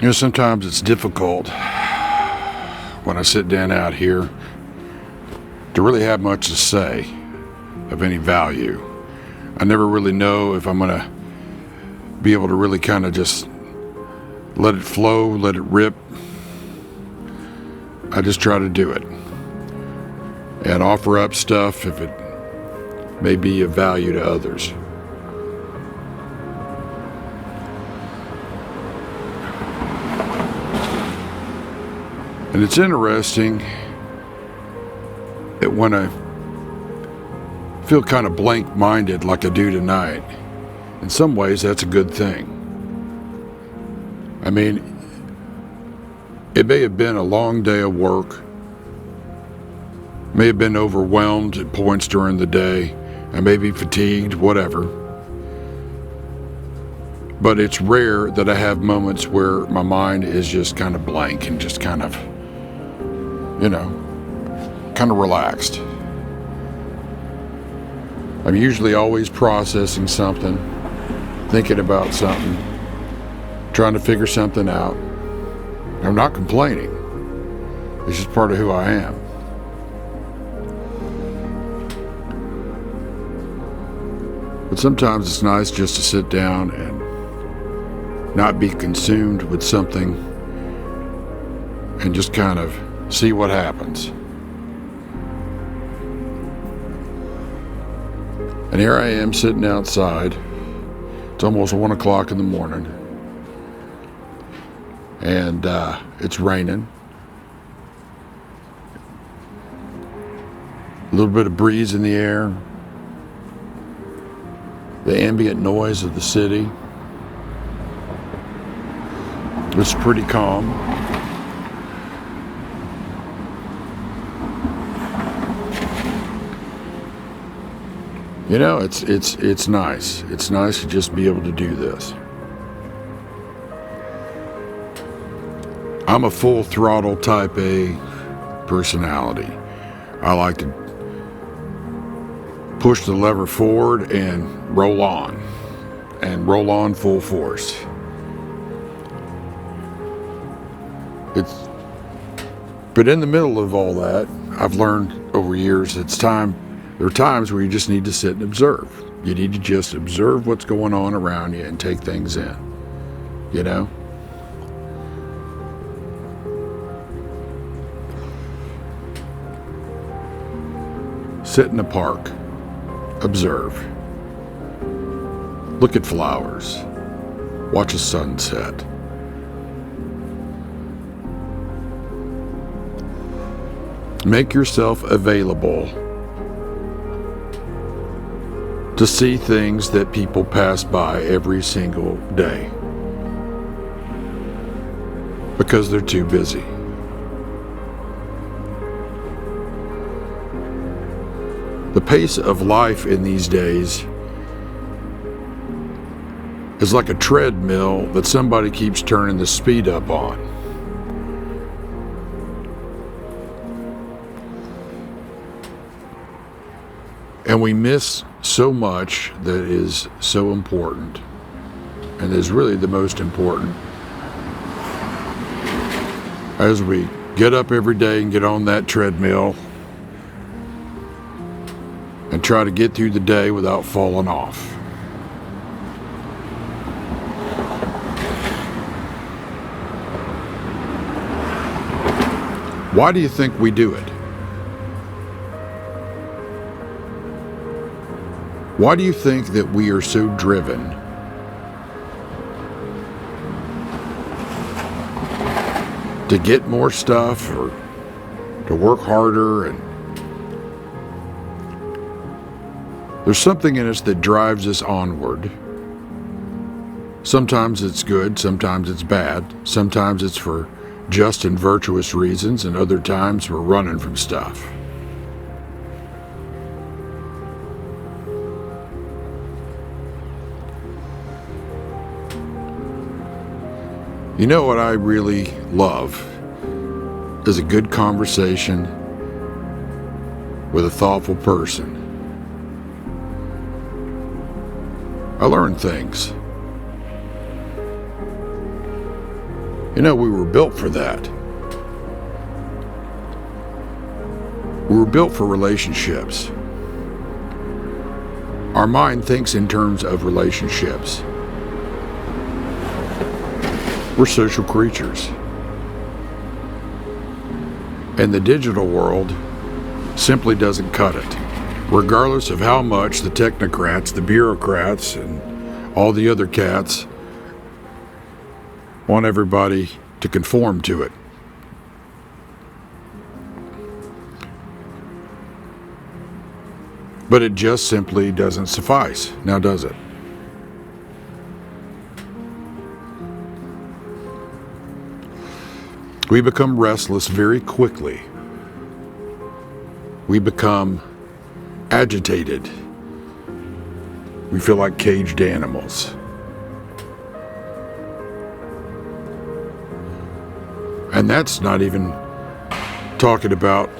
Sometimes it's difficult when I sit down out here to really have much to say of any value. I never really know if I'm going to be able to really kind of just let it flow, let it rip. I just try to do it and offer up stuff if it may be of value to others. And it's interesting that when I feel kind of blank-minded like I do tonight, in some ways that's a good thing. I mean, it may have been a long day of work, may have been overwhelmed at points during the day, I may be fatigued, whatever. But it's rare that I have moments where my mind is just kind of blank and just kind of, kind of relaxed. I'm usually always processing something, thinking about something, trying to figure something out. I'm not complaining. It's just part of who I am. But sometimes it's nice just to sit down and not be consumed with something and just kind of see what happens. And here I am sitting outside. It's almost 1 o'clock in the morning. And it's raining. A little bit of breeze in the air. The ambient noise of the city. It's pretty calm. It's nice. It's nice to just be able to do this. I'm a full throttle type A personality. I like to push the lever forward and roll on full force. But in the middle of all that, I've learned over years there are times where you just need to sit and observe. You need to just observe what's going on around you and take things in, Sit in a park, observe, look at flowers, watch a sunset. Make yourself available to see things that people pass by every single day because they're too busy. The pace of life in these days is like a treadmill that somebody keeps turning the speed up on. And we miss so much that is so important and is really the most important. As we get up every day and get on that treadmill and try to get through the day without falling off. Why do you think we do it? Why do you think that we are so driven to get more stuff or to work harder? And there's something in us that drives us onward. Sometimes it's good, sometimes it's bad, sometimes it's for just and virtuous reasons, and other times we're running from stuff. You know what I really love is a good conversation with a thoughtful person. I learn things. You know, we were built for that. We were built for relationships. Our mind thinks in terms of relationships. We're social creatures. And the digital world simply doesn't cut it. Regardless of how much the technocrats, the bureaucrats, and all the other cats want everybody to conform to it. But it just simply doesn't suffice, now does it? We become restless very quickly. We become agitated. We feel like caged animals. And that's not even talking about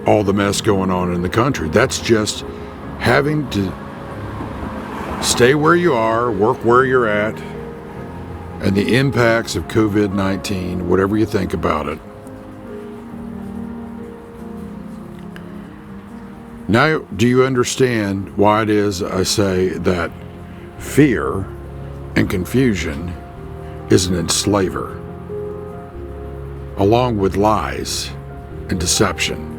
all the mess going on in the country. That's just having to stay where you are, work where you're at, and the impacts of COVID-19, whatever you think about it. Now, do you understand why it is I say that fear and confusion is an enslaver, along with lies and deception?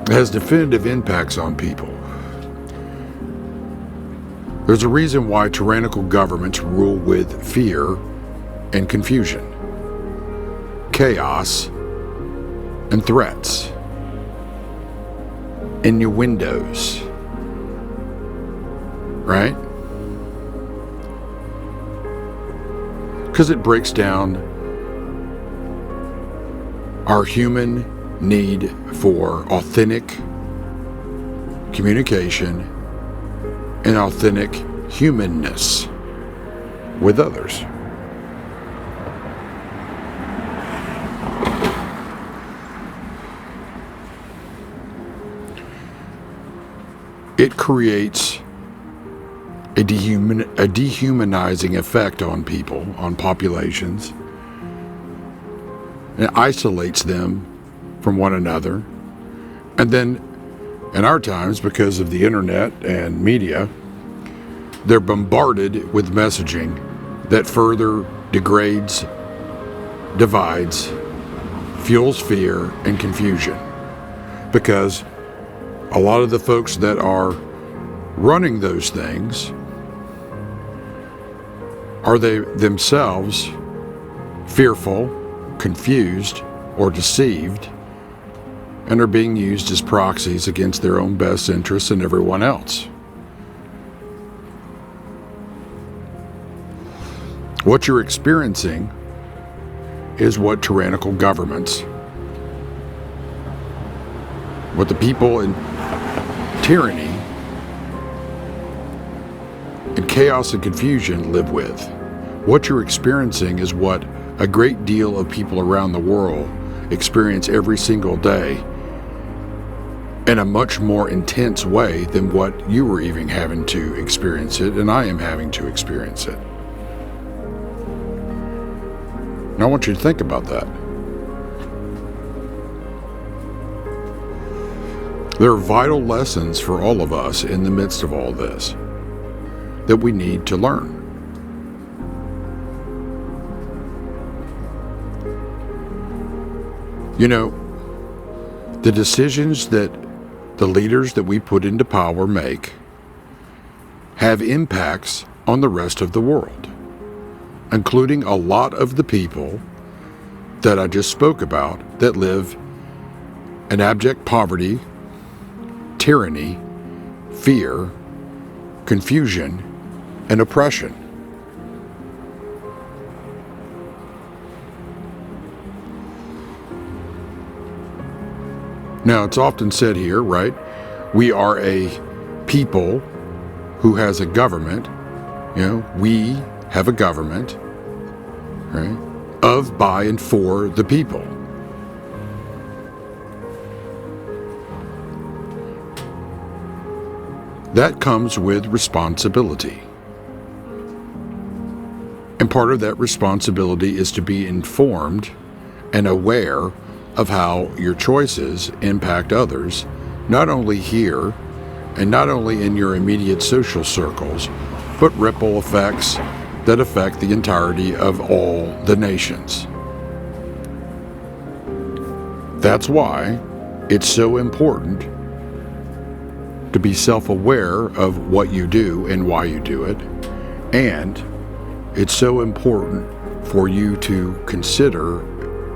It has definitive impacts on people. There's a reason why tyrannical governments rule with fear and confusion, chaos and threats, innuendos, right? Because it breaks down our human need for authentic communication and authentic humanness with others. It creates a dehumanizing effect on people, on populations. It isolates them from one another. And then in our times, because of the internet and media, they're bombarded with messaging that further degrades, divides, fuels fear and confusion. Because a lot of the folks that are running those things are they themselves fearful, confused, or deceived, and are being used as proxies against their own best interests and everyone else. What you're experiencing is what tyrannical governments, what the people in tyranny and chaos and confusion live with. What you're experiencing is what a great deal of people around the world experience every single day in a much more intense way than what you were even having to experience it, and I am having to experience it. And I want you to think about that. There are vital lessons for all of us in the midst of all this that we need to learn. You know, the decisions that the leaders that we put into power make have impacts on the rest of the world, including a lot of the people that I just spoke about that live in abject poverty, tyranny, fear, confusion, and oppression. Now, it's often said here, right? We are a people who has a government. You know, we have a government, right? Of, by, and for the people. That comes with responsibility. And part of that responsibility is to be informed and aware of how your choices impact others, not only here and not only in your immediate social circles, but ripple effects that affect the entirety of all the nations. That's why it's so important to be self-aware of what you do and why you do it, and it's so important for you to consider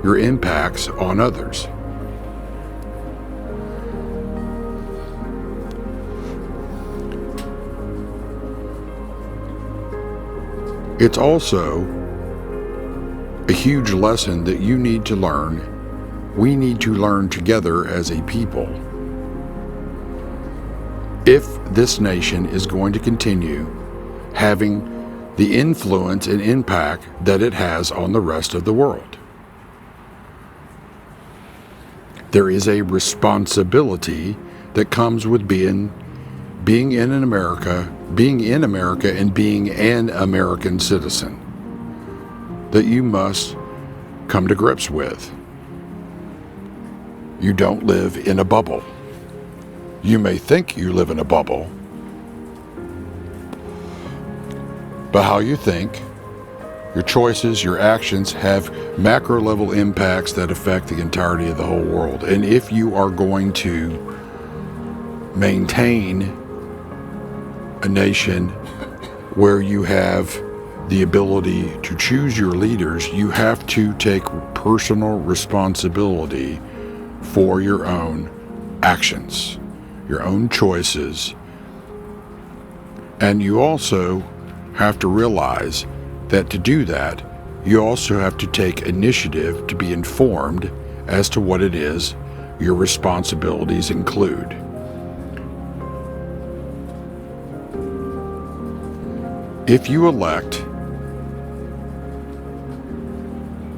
your impacts on others. It's also a huge lesson that you need to learn. We need to learn together as a people. If this nation is going to continue having the influence and impact that it has on the rest of the world, there is a responsibility that comes with being in America and being an American citizen that you must come to grips with. You don't live in a bubble. You may think you live in a bubble, but how you think, your choices, your actions have macro level impacts that affect the entirety of the whole world. And if you are going to maintain a nation where you have the ability to choose your leaders, you have to take personal responsibility for your own actions, your own choices. And you also have to realize that to do that, you also have to take initiative to be informed as to what it is your responsibilities include. If you elect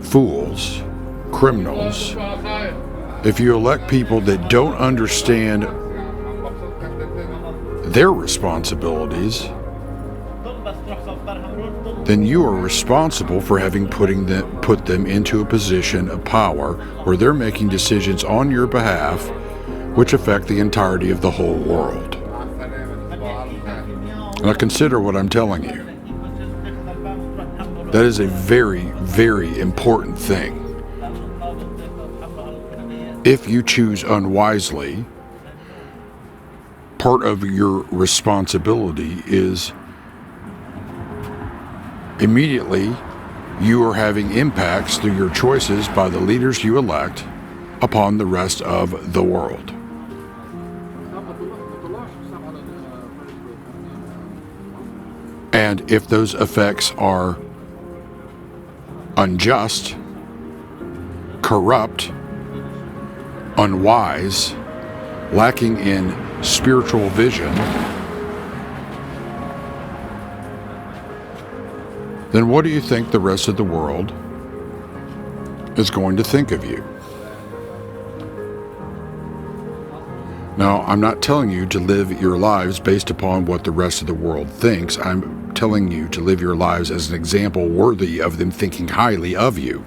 fools, criminals, if you elect people that don't understand their responsibilities, then you are responsible for having put them into a position of power where they're making decisions on your behalf which affect the entirety of the whole world. Now consider what I'm telling you. That is a very, very important thing. If you choose unwisely, part of your responsibility is immediately you are having impacts through your choices by the leaders you elect upon the rest of the world. And if those effects are unjust, corrupt, unwise, lacking in spiritual vision, then what do you think the rest of the world is going to think of you? Now, I'm not telling you to live your lives based upon what the rest of the world thinks. I'm telling you to live your lives as an example worthy of them thinking highly of you,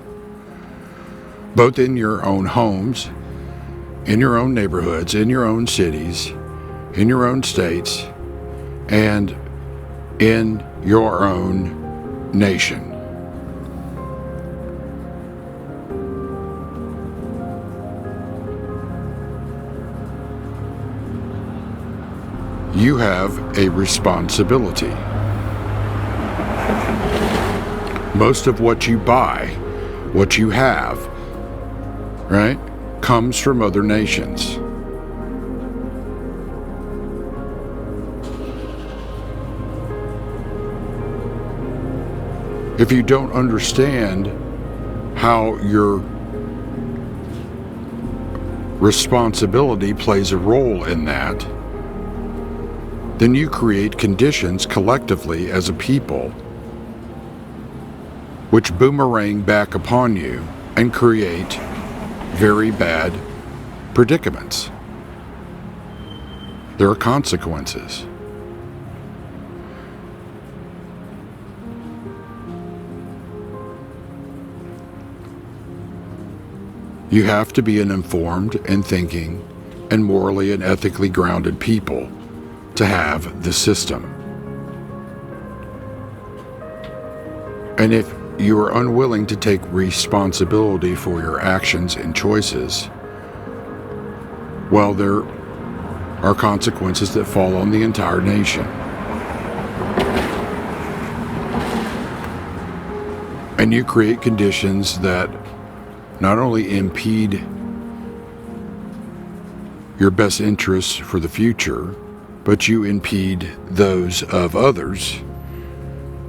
both in your own homes, in your own neighborhoods, in your own cities, in your own states, and in your own nation. You have a responsibility. Most of what you buy, what you have, right, comes from other nations. If you don't understand how your responsibility plays a role in that, then you create conditions collectively as a people which boomerang back upon you and create very bad predicaments. There are consequences. You have to be an informed and thinking and morally and ethically grounded people to have the system. And if you are unwilling to take responsibility for your actions and choices, well, there are consequences that fall on the entire nation. And you create conditions that not only impede your best interests for the future, but you impede those of others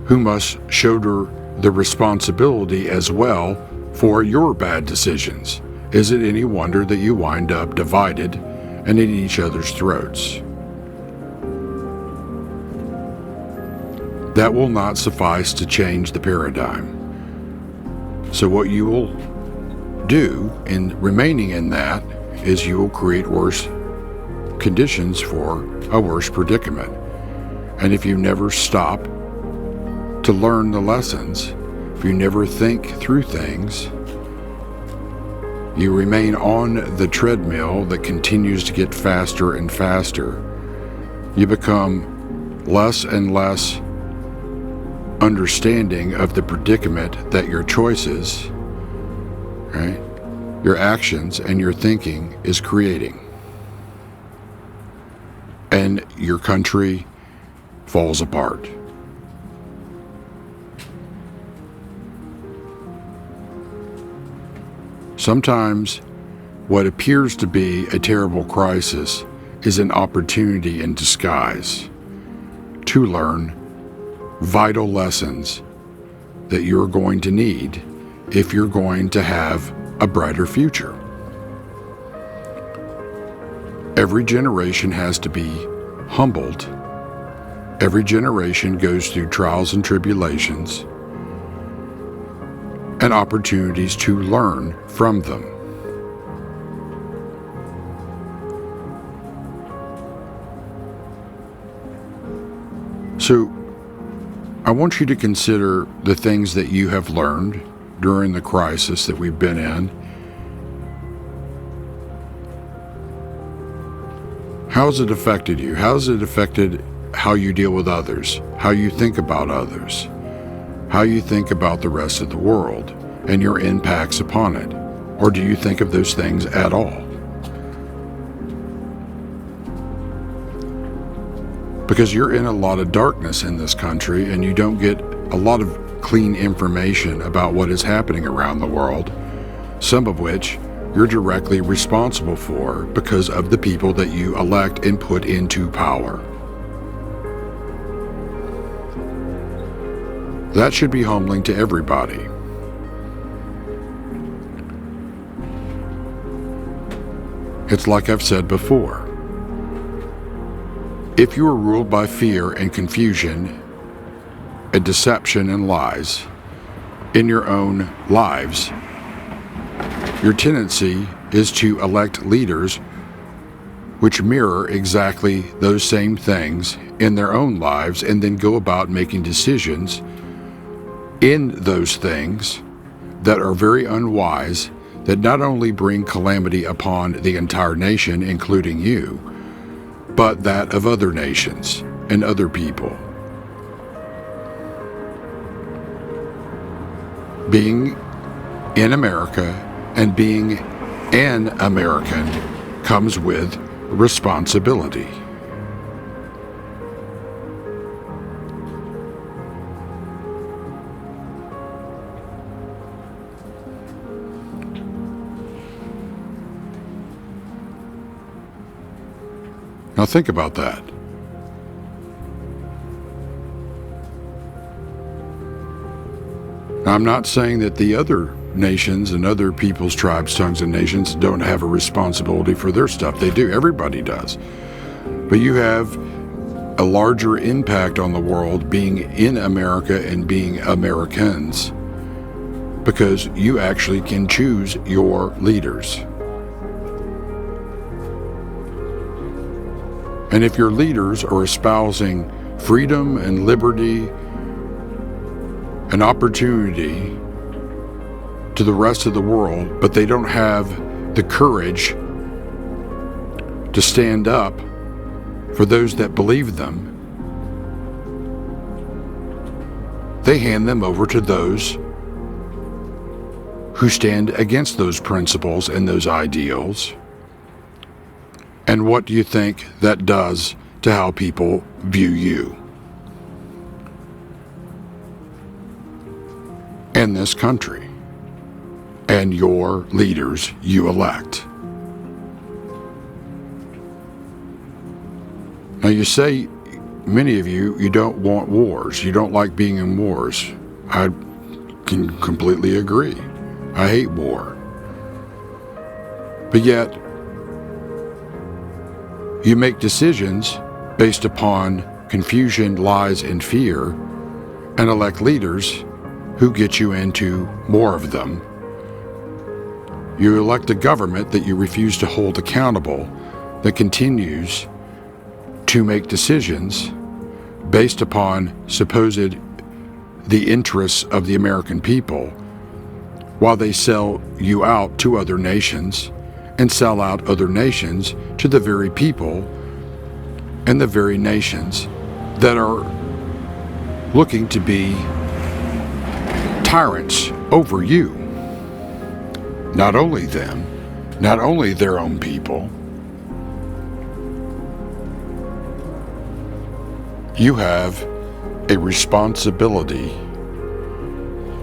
who must shoulder the responsibility as well for your bad decisions. Is it any wonder that you wind up divided and at each other's throats? That will not suffice to change the paradigm. So what you will do in remaining in that is you will create worse conditions for a worse predicament. And if you never stop to learn the lessons, if you never think through things, you remain on the treadmill that continues to get faster and faster. You become less and less understanding of the predicament that your choices, right, your actions and your thinking is creating. And your country falls apart. Sometimes what appears to be a terrible crisis is an opportunity in disguise to learn vital lessons that you're going to need if you're going to have a brighter future. Every generation has to be humbled. Every generation goes through trials and tribulations and opportunities to learn from them. So, I want you to consider the things that you have learned during the crisis that we've been in. How has it affected you? How has it affected how you deal with others, how you think about others, how you think about the rest of the world, and your impacts upon it? Or do you think of those things at all? Because you're in a lot of darkness in this country and you don't get a lot of clean information about what is happening around the world, some of which you're directly responsible for because of the people that you elect and put into power. That should be humbling to everybody. It's like I've said before. If you are ruled by fear and confusion and deception and lies in your own lives, your tendency is to elect leaders which mirror exactly those same things in their own lives and then go about making decisions in those things that are very unwise, that not only bring calamity upon the entire nation, including you, but that of other nations and other people. Being in America and being an American comes with responsibility. Now think about that. Now, I'm not saying that the other nations and other peoples, tribes, tongues, and nations don't have a responsibility for their stuff. They do. Everybody does. But you have a larger impact on the world being in America and being Americans because you actually can choose your leaders. And if your leaders are espousing freedom and liberty, an opportunity to the rest of the world, but they don't have the courage to stand up for those that believe them, they hand them over to those who stand against those principles and those ideals. And what do you think that does to how people view you and this country and your leaders you elect? Now you say, many of you don't want wars. You don't like being in wars. I can completely agree. I hate war. But yet, you make decisions based upon confusion, lies, and fear, and elect leaders who get you into more of them. You elect a government that you refuse to hold accountable, that continues to make decisions based upon supposed the interests of the American people, while they sell you out to other nations and sell out other nations to the very people and the very nations that are looking to be tyrants over you. Not only them, not only their own people. You have a responsibility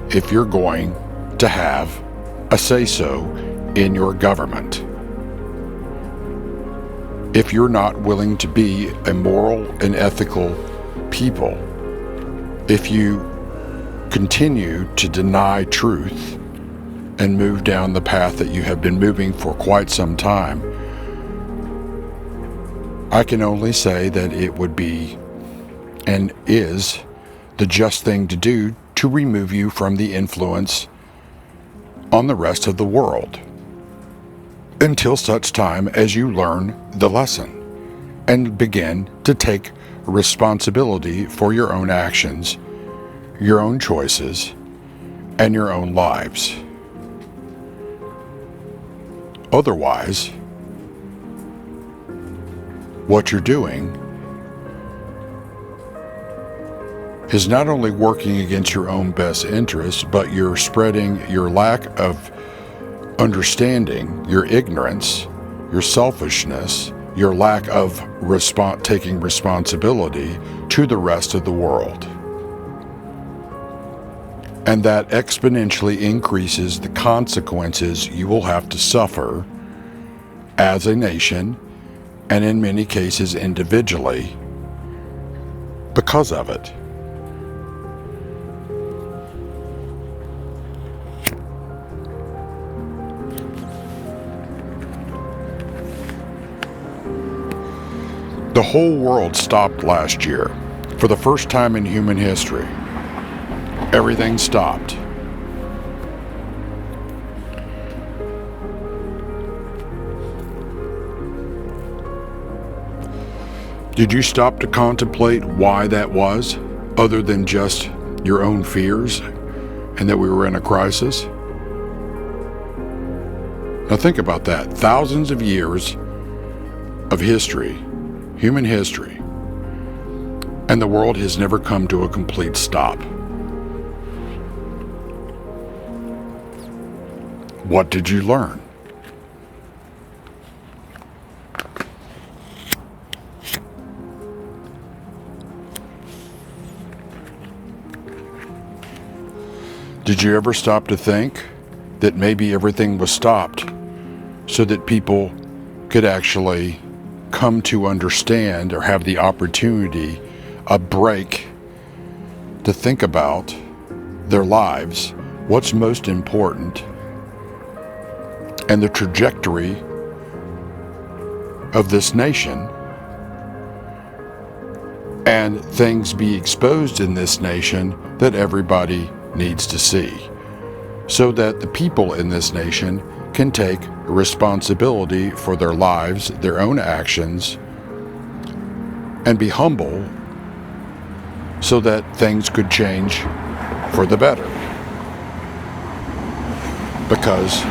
if you're going to have a say-so in your government. If you're not willing to be a moral and ethical people, if you continue to deny truth and move down the path that you have been moving for quite some time, I can only say that it would be and is the just thing to do to remove you from the influence on the rest of the world until such time as you learn the lesson and begin to take responsibility for your own actions, your own choices, and your own lives. Otherwise, what you're doing is not only working against your own best interests, but you're spreading your lack of understanding, your ignorance, your selfishness, your lack of taking responsibility to the rest of the world. And that exponentially increases the consequences you will have to suffer as a nation, and in many cases individually, because of it. The whole world stopped last year. For the first time in human history, everything stopped. Did you stop to contemplate why that was, other than just your own fears and that we were in a crisis? Now think about that. Thousands of years of history, human history, and the world has never come to a complete stop. What did you learn? Did you ever stop to think that maybe everything was stopped so that people could actually come to understand or have the opportunity, a break, to think about their lives, what's most important, and the trajectory of this nation, and things be exposed in this nation that everybody needs to see, so that the people in this nation can take responsibility for their lives, their own actions, and be humble so that things could change for the better. because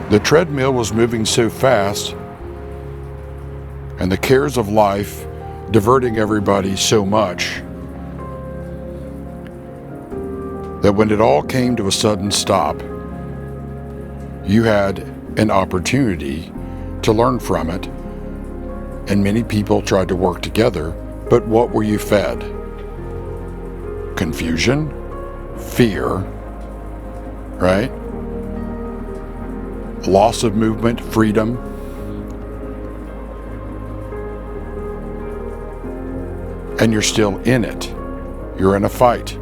the treadmill was moving so fast and the cares of life diverting everybody so much that when it all came to a sudden stop, you had an opportunity to learn from it, and many people tried to work together, but what were you fed? Confusion, fear, right? Loss of movement, freedom. And you're still in it. You're in a fight.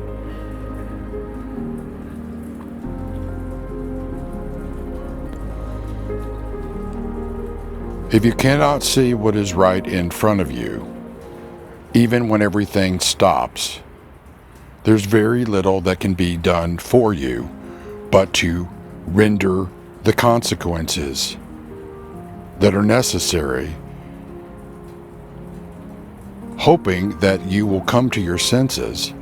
If you cannot see what is right in front of you, even when everything stops, there's very little that can be done for you but to render the consequences that are necessary, hoping that you will come to your senses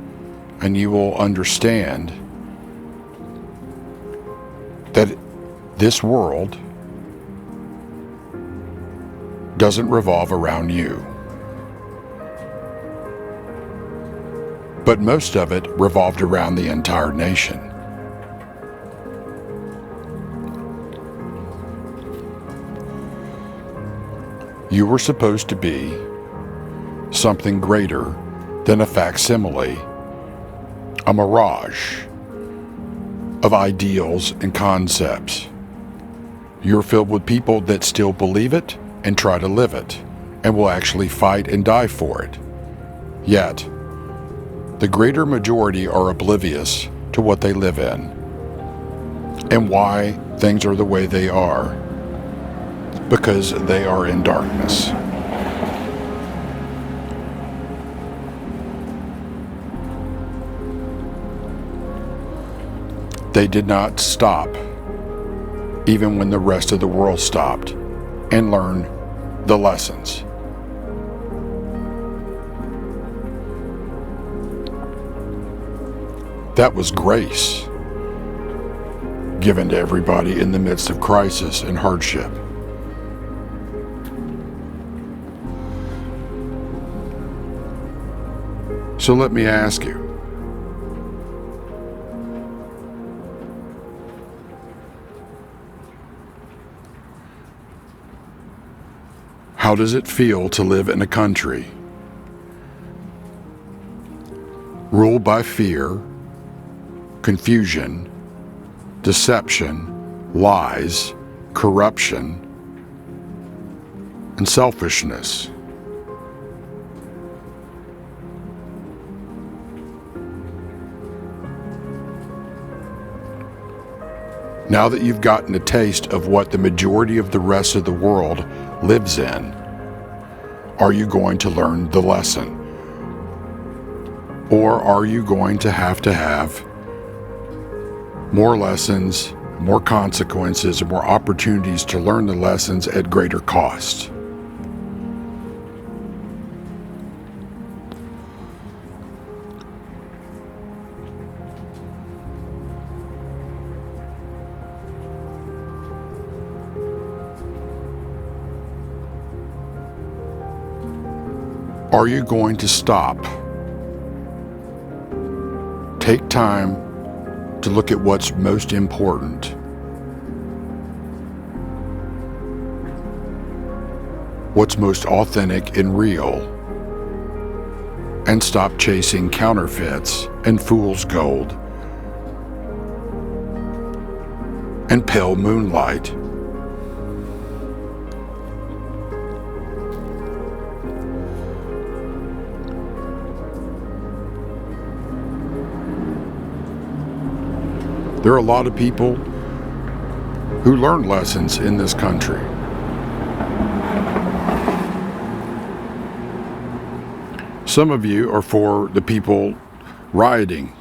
and you will understand that this world doesn't revolve around you. But most of it revolved around the entire nation. You were supposed to be something greater than a facsimile, a mirage of ideals and concepts. You're filled with people that still believe it and try to live it, and will actually fight and die for it. Yet, the greater majority are oblivious to what they live in and why things are the way they are, because they are in darkness. They did not stop, even when the rest of the world stopped, and learn the lessons. That was grace given to everybody in the midst of crisis and hardship. So let me ask you, how does it feel to live in a country ruled by fear, confusion, deception, lies, corruption, and selfishness? Now that you've gotten a taste of what the majority of the rest of the world lives in, are you going to learn the lesson? Or are you going to have more lessons, more consequences, and more opportunities to learn the lessons at greater cost? Are you going to stop? Take time to look at what's most important. What's most authentic and real. And stop chasing counterfeits and fool's gold and pale moonlight. There are a lot of people who learn lessons in this country. Some of you are for the people rioting.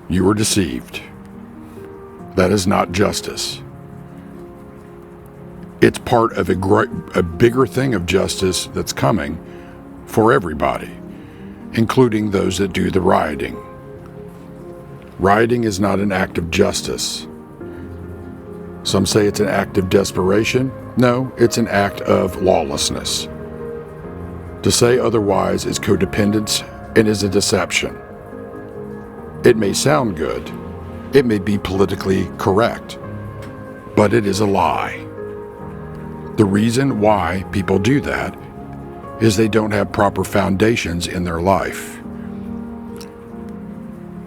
You were deceived. That is not justice. It's part of a bigger thing of justice that's coming for everybody, including those that do the rioting. Rioting is not an act of justice. Some say it's an act of desperation. No, it's an act of lawlessness. To say otherwise is codependence and is a deception. It may sound good. It may be politically correct, but it is a lie. The reason why people do that is they don't have proper foundations in their life.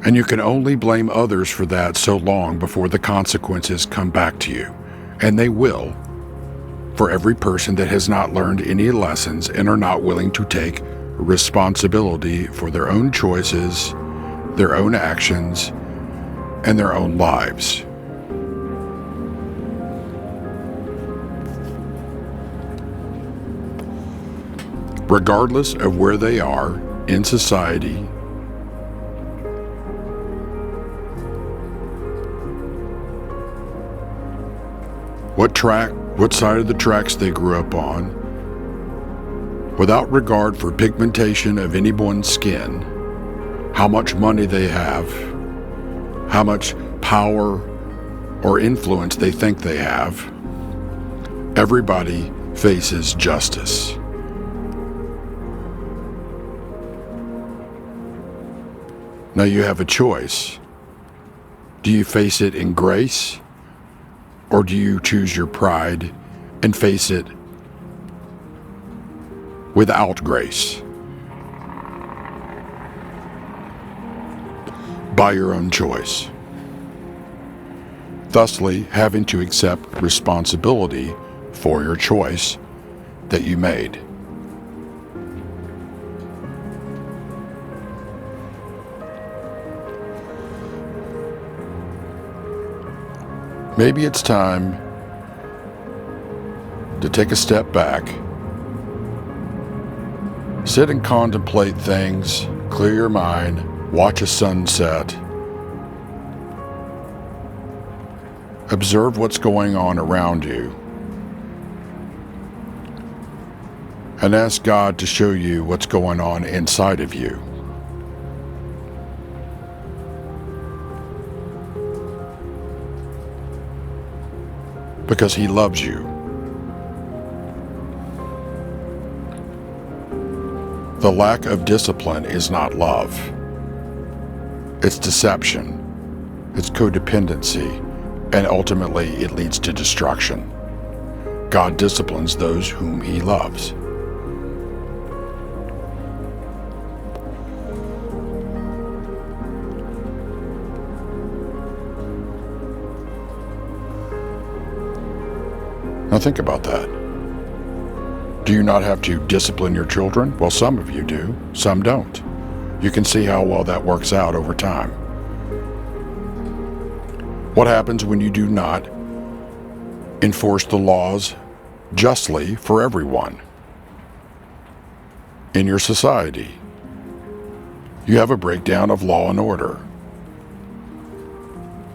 And you can only blame others for that so long before the consequences come back to you. And they will, for every person that has not learned any lessons and are not willing to take responsibility for their own choices, their own actions, and their own lives. Regardless of where they are in society, what side of the tracks they grew up on, without regard for pigmentation of anyone's skin, how much money they have, how much power or influence they think they have, everybody faces justice. Now you have a choice. Do you face it in grace, or do you choose your pride and face it without grace? By your own choice. Thusly, having to accept responsibility for your choice that you made. Maybe it's time to take a step back, sit and contemplate things, clear your mind, watch a sunset, observe what's going on around you, and ask God to show you what's going on inside of you. Because He loves you. The lack of discipline is not love. It's deception. It's codependency. And ultimately, it leads to destruction. God disciplines those whom He loves. Now think about that. Do you not have to discipline your children? Well, some of you do, some don't. You can see how well that works out over time. What happens when you do not enforce the laws justly for everyone in your society? You have a breakdown of law and order.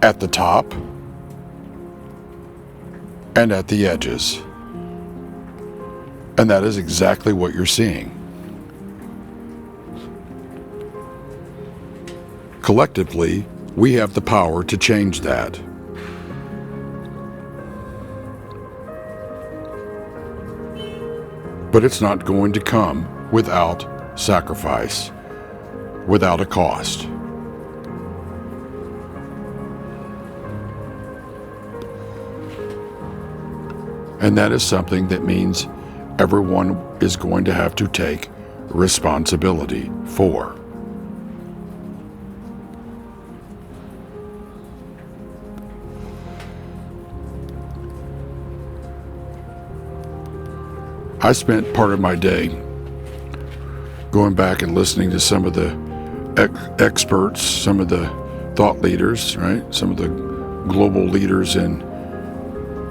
At the top, and at the edges. And that is exactly what you're seeing. Collectively, we have the power to change that. But it's not going to come without sacrifice, without a cost. And that is something that means everyone is going to have to take responsibility for. I spent part of my day going back and listening to some of the experts, some of the thought leaders, right? Some of the global leaders in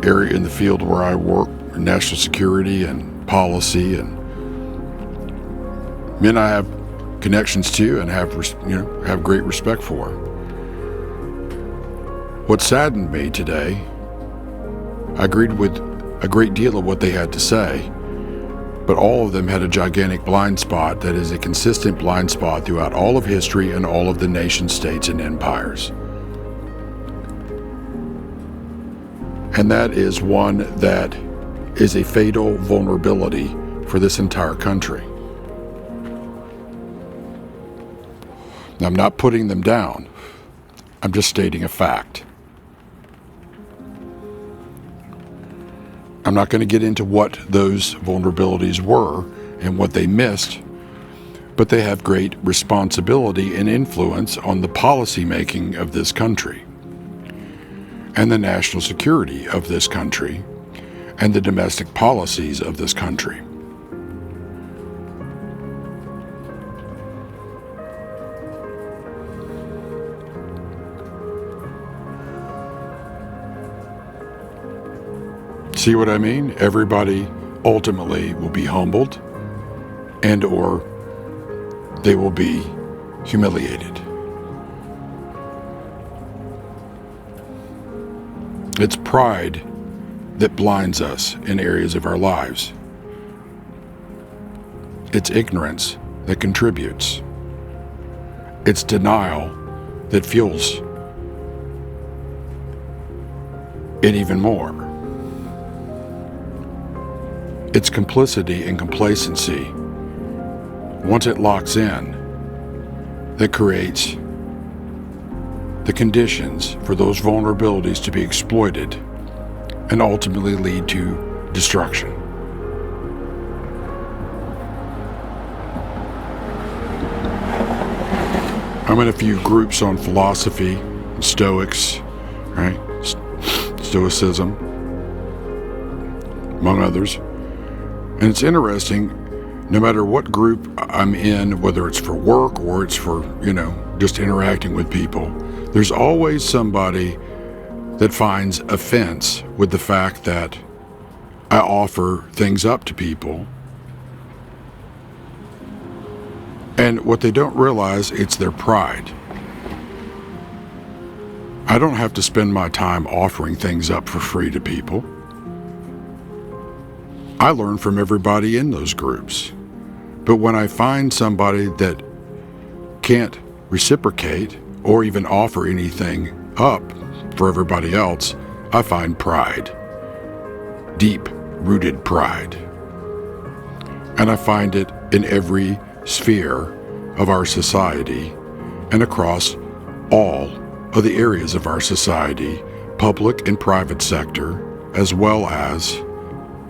the field where I work, national security and policy, and men I have connections to and have great respect for. What saddened me today, I agreed with a great deal of what they had to say, but all of them had a gigantic blind spot that is a consistent blind spot throughout all of history and all of the nation states and empires. And that is one that is a fatal vulnerability for this entire country. Now, I'm not putting them down. I'm just stating a fact. I'm not going to get into what those vulnerabilities were and what they missed, but they have great responsibility and influence on the policy making of this country and the national security of this country and the domestic policies of this country. See what I mean? Everybody ultimately will be humbled and or they will be humiliated. It's pride that blinds us in areas of our lives. It's ignorance that contributes. It's denial that fuels it even more. It's complicity and complacency, once it locks in, that creates the conditions for those vulnerabilities to be exploited and ultimately lead to destruction. I'm in a few groups on philosophy, Stoics, right? Stoicism, among others. And it's interesting, no matter what group I'm in, whether it's for work or it's for, just interacting with people, there's always somebody that finds offense with the fact that I offer things up to people. And what they don't realize, it's their pride. I don't have to spend my time offering things up for free to people. I learn from everybody in those groups. But when I find somebody that can't reciprocate or even offer anything up for everybody else, I find pride. Deep-rooted pride. And I find it in every sphere of our society and across all of the areas of our society, public and private sector, as well as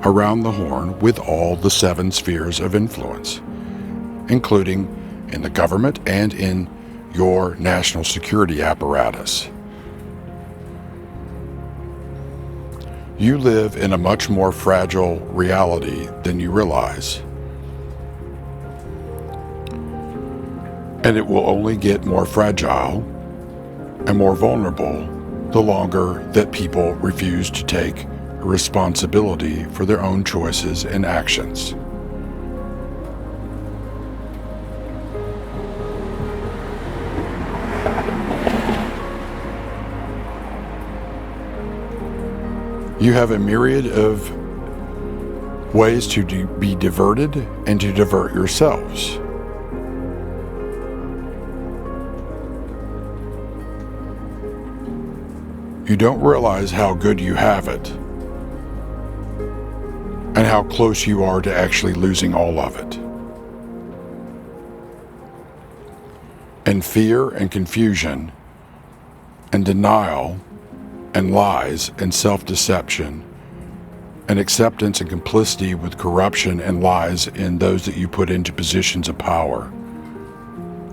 around the horn with all the 7 spheres of influence, including in the government and in your national security apparatus. You live in a much more fragile reality than you realize. And it will only get more fragile and more vulnerable the longer that people refuse to take responsibility for their own choices and actions. You have a myriad of ways to be diverted and to divert yourselves. You don't realize how good you have it and how close you are to actually losing all of it. And fear and confusion and denial and lies and self-deception and acceptance and complicity with corruption and lies in those that you put into positions of power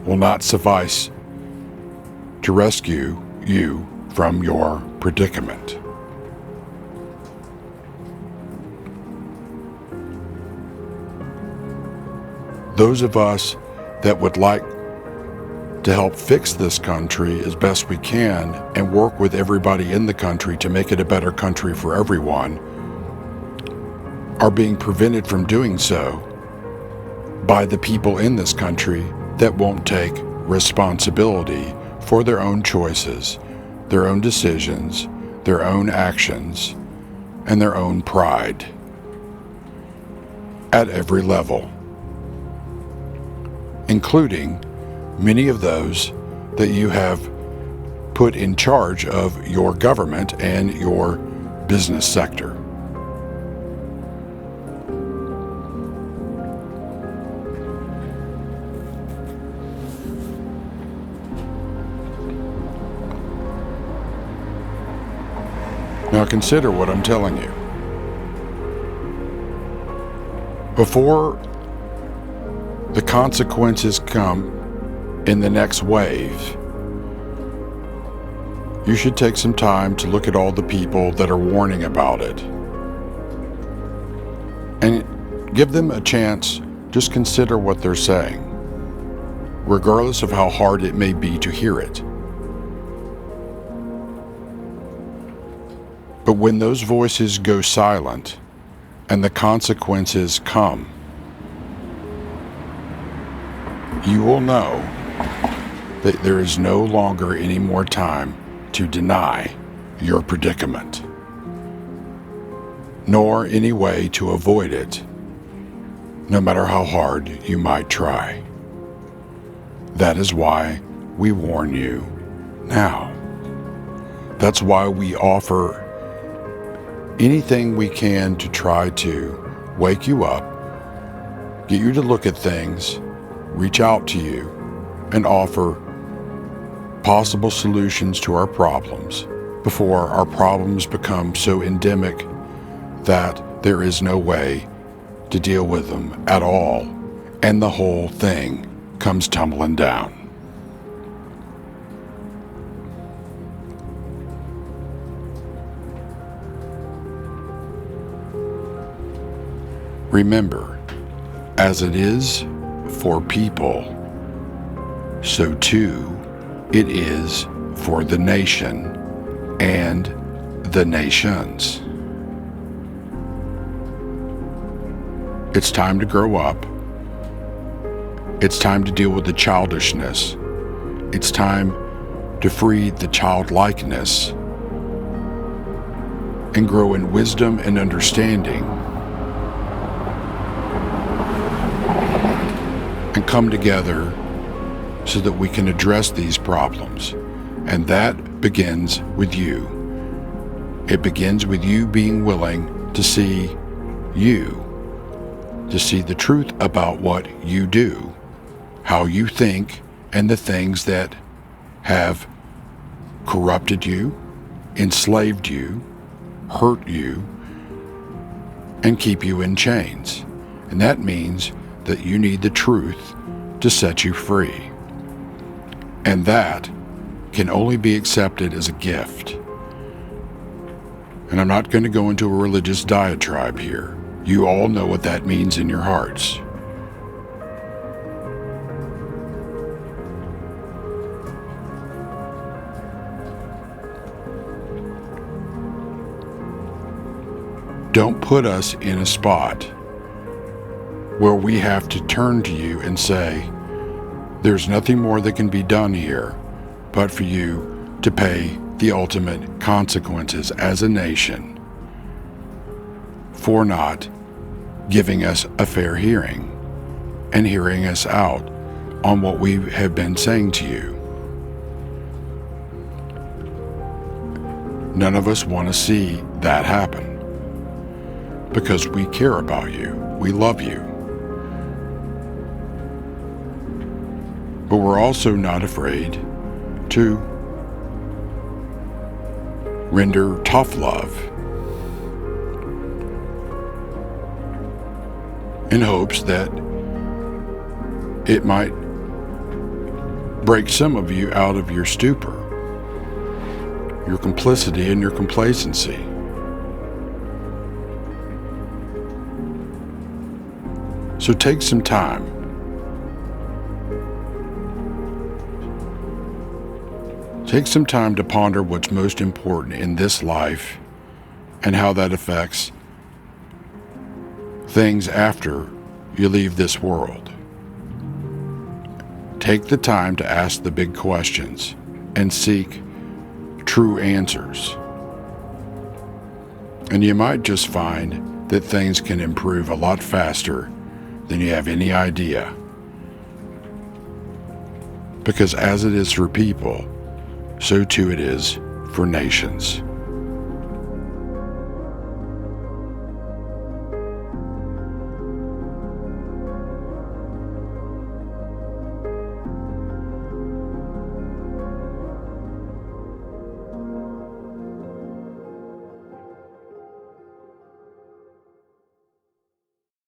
will not suffice to rescue you from your predicament. Those of us that would like to help fix this country as best we can and work with everybody in the country to make it a better country for everyone are being prevented from doing so by the people in this country that won't take responsibility for their own choices, their own decisions, their own actions, and their own pride at every level, including many of those that you have put in charge of your government and your business sector. Now consider what I'm telling you. Before the consequences come in the next wave, you should take some time to look at all the people that are warning about it and give them a chance. Just consider what they're saying, regardless of how hard it may be to hear it. But when those voices go silent and the consequences come, you will know that there is no longer any more time to deny your predicament, nor any way to avoid it, no matter how hard you might try. That is why we warn you now. That's why we offer anything we can to try to wake you up, get you to look at things, reach out to you, and offer possible solutions to our problems before our problems become so endemic that there is no way to deal with them at all, and the whole thing comes tumbling down. Remember, as it is for people, so too it is for the nation and the nations. It's time to grow up. It's time to deal with the childishness. It's time to free the childlikeness and grow in wisdom and understanding, and come together so that we can address these problems. And that begins with you. It begins with you being willing to see the truth about what you do, how you think, and the things that have corrupted you, enslaved you, hurt you, and keep you in chains. And that means that you need the truth to set you free. And that can only be accepted as a gift. And I'm not going to go into a religious diatribe here. You all know what that means in your hearts. Don't put us in a spot where we have to turn to you and say, there's nothing more that can be done here but for you to pay the ultimate consequences as a nation for not giving us a fair hearing and hearing us out on what we have been saying to you. None of us want to see that happen because we care about you. We love you. But we're also not afraid to render tough love in hopes that it might break some of you out of your stupor, your complicity, and your complacency. So take some time. Take some time to ponder what's most important in this life and how that affects things after you leave this world. Take the time to ask the big questions and seek true answers. And you might just find that things can improve a lot faster than you have any idea. Because as it is for people, so too it is for nations.